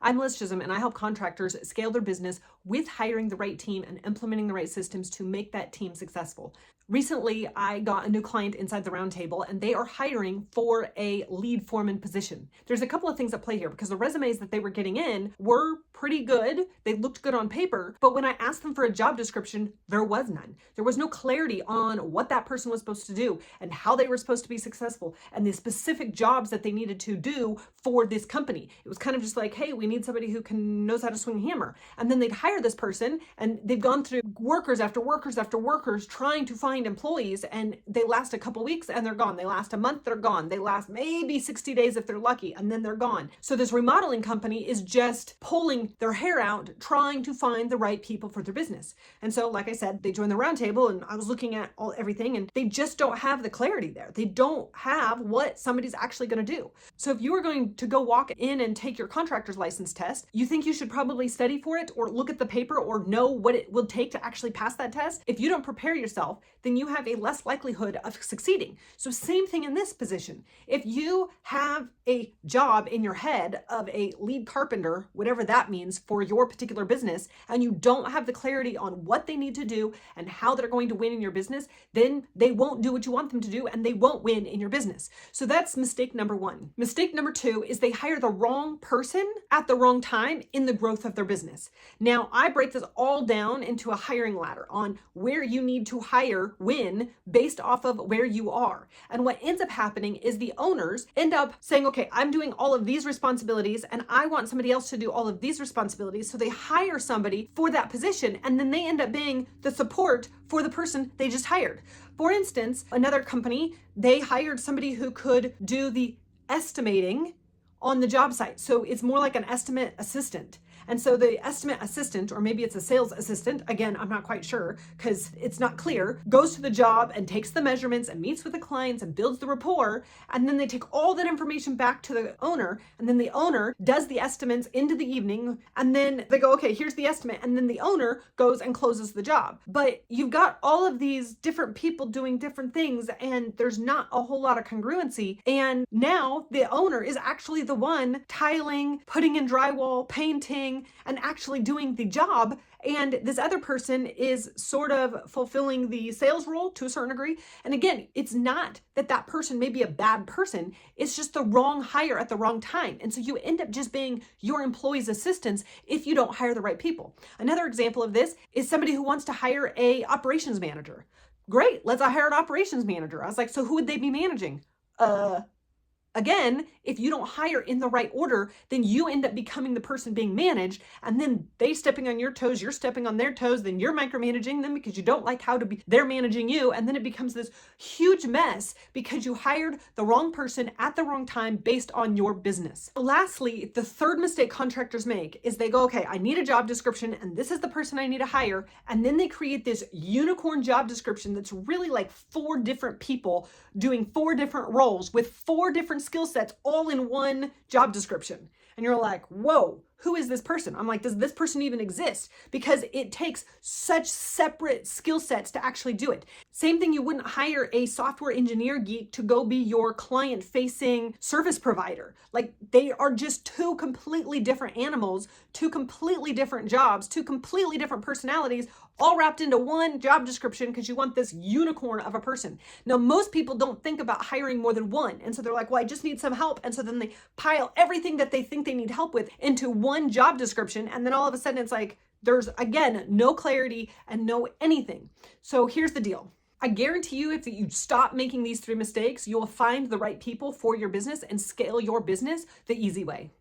I'm Liz Chism, and I help contractors scale their business with hiring the right team and implementing the right systems to make that team successful. Recently, I got a new client inside the roundtable, and they are hiring for a lead foreman position. There's a couple of things at play here because the resumes that they were getting in were pretty good. They looked good on paper, but when I asked them for a job description, there was none. There was no clarity on what that person was supposed to do and how they were supposed to be successful and the specific jobs that they needed to do for this company. It was kind of just like, hey, we need somebody who knows how to swing a hammer. And then they'd hire this person, and they've gone through workers after workers after workers trying to find employees, and they last a couple weeks and they're gone. They last a month, they're gone. They last maybe 60 days if they're lucky, and then they're gone. So this remodeling company is just pulling their hair out trying to find the right people for their business. And so, like I said, they joined the roundtable, and I was looking at everything, and they just don't have the clarity there. They don't have what somebody's actually going to do. So if you are going to go walk in and take your contractor's license test, you think you should probably study for it or look at the paper or know what it will take to actually pass that test. If you don't prepare yourself, then you have a less likelihood of succeeding. So same thing in this position. If you have a job in your head of a lead carpenter, whatever that means for your particular business, and you don't have the clarity on what they need to do and how they're going to win in your business, then they won't do what you want them to do and they won't win in your business. So that's mistake number one. Mistake number two is they hire the wrong person at the wrong time in the growth of their business. Now, I break this all down into a hiring ladder on where you need to hire when based off of where you are. And what ends up happening is the owners end up saying, okay, I'm doing all of these responsibilities and I want somebody else to do all of these responsibilities. So they hire somebody for that position, and then they end up being the support for the person they just hired. For instance, another company, they hired somebody who could do the estimating on the job site. So it's more like an estimate assistant. And so the estimate assistant, or maybe it's a sales assistant, again, I'm not quite sure because it's not clear, goes to the job and takes the measurements and meets with the clients and builds the rapport. And then they take all that information back to the owner. And then the owner does the estimates into the evening. And then they go, okay, here's the estimate. And then the owner goes and closes the job. But you've got all of these different people doing different things, and there's not a whole lot of congruency. And now the owner is actually the one tiling, putting in drywall, painting, and actually doing the job. And this other person is sort of fulfilling the sales role to a certain degree. And again, it's not that that person may be a bad person. It's just the wrong hire at the wrong time. And so you end up just being your employee's assistants if you don't hire the right people. Another example of this is somebody who wants to hire a operations manager. Great, let's hire an operations manager. I was like, so who would they be managing? Again, if you don't hire in the right order, then you end up becoming the person being managed, and then they stepping on your toes, you're stepping on their toes, then you're micromanaging them because you don't like how they're managing you, and then it becomes this huge mess because you hired the wrong person at the wrong time based on your business. Lastly, the third mistake contractors make is they go, okay, I need a job description, and this is the person I need to hire, and then they create this unicorn job description that's really like 4 different people doing 4 different roles with 4 different skill sets all in one job description. And you're like, whoa, who is this person? I'm like, does this person even exist? Because it takes such separate skill sets to actually do it. Same thing, you wouldn't hire a software engineer geek to go be your client-facing service provider. Like, they are just 2 completely different animals, 2 completely different jobs, 2 completely different personalities, all wrapped into one job description because you want this unicorn of a person. Now, most people don't think about hiring more than one. And so they're like, well, I just need some help. And so then they pile everything that they think they need help with into one job description. And then all of a sudden it's like, there's again, no clarity and no anything. So here's the deal. I guarantee you, if you stop making these 3 mistakes, you will find the right people for your business and scale your business the easy way.